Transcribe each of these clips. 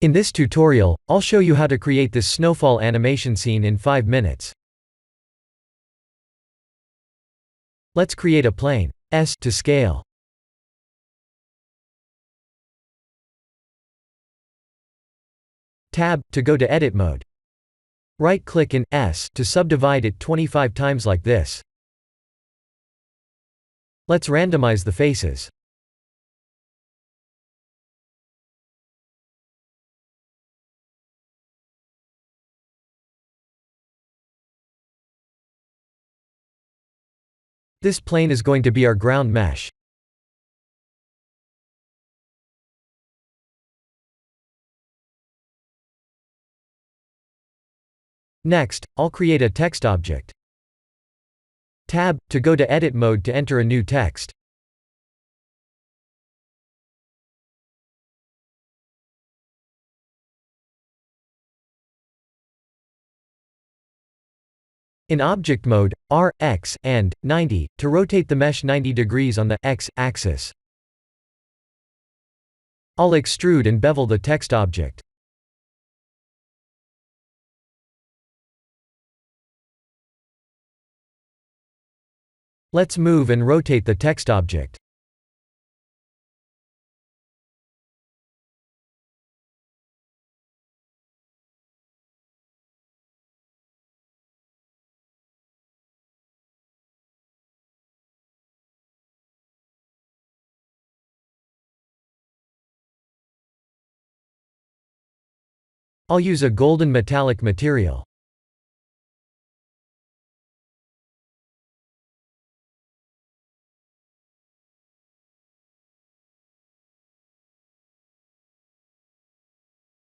In this tutorial, I'll show you how to create this snowfall animation scene in 5 minutes. Let's create a plane S to scale. Tab to go to edit mode. Right-click in S to subdivide it 25 times like this. Let's randomize the faces. This plane is going to be our ground mesh. Next, I'll create a text object. Tab to go to edit mode to enter a new text. In object mode, R, X, and 90 to rotate the mesh 90 degrees on the X axis. I'll extrude and bevel the text object. Let's move and rotate the text object. I'll use a golden metallic material.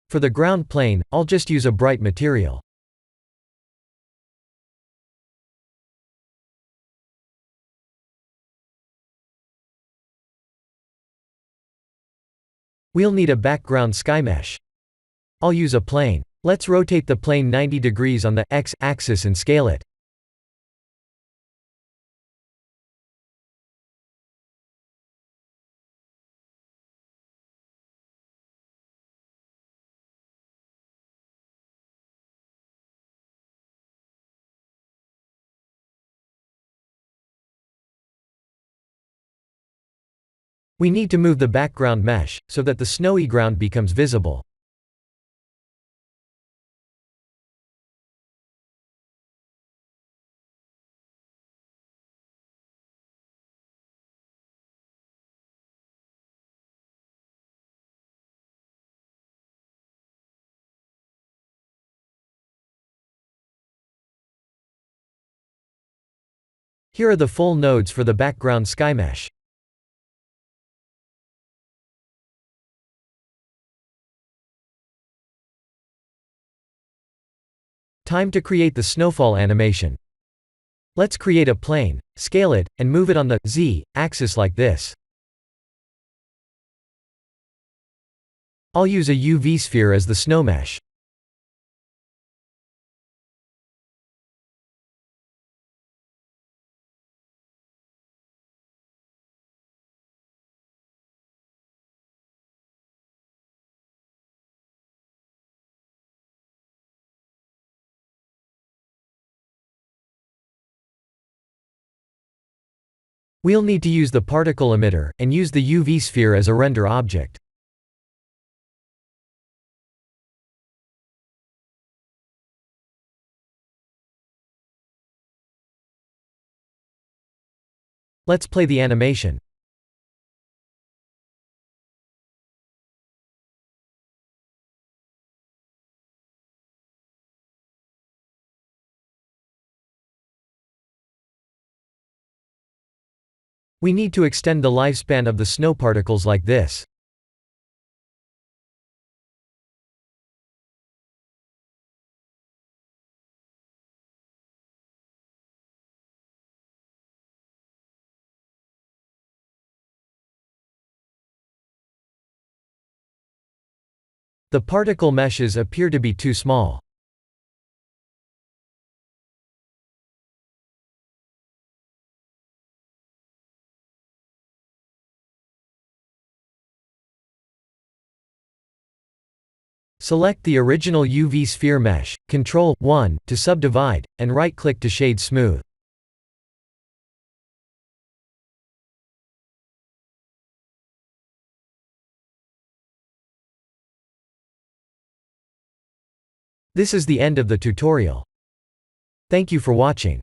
For the ground plane, I'll just use a bright material. We'll need a background sky mesh. I'll use a plane. Let's rotate the plane 90 degrees on the X axis and scale it. We need to move the background mesh, so that the snowy ground becomes visible. Here are the full nodes for the background sky mesh. Time to create the snowfall animation. Let's create a plane, scale it, and move it on the Z axis like this. I'll use a UV sphere as the snow mesh. We'll need to use the particle emitter, and use the UV sphere as a render object. Let's play the animation. We need to extend the lifespan of the snow particles like this. The particle meshes appear to be too small. Select the original UV sphere mesh, Ctrl 1 to subdivide, and right-click to shade smooth. This is the end of the tutorial. Thank you for watching.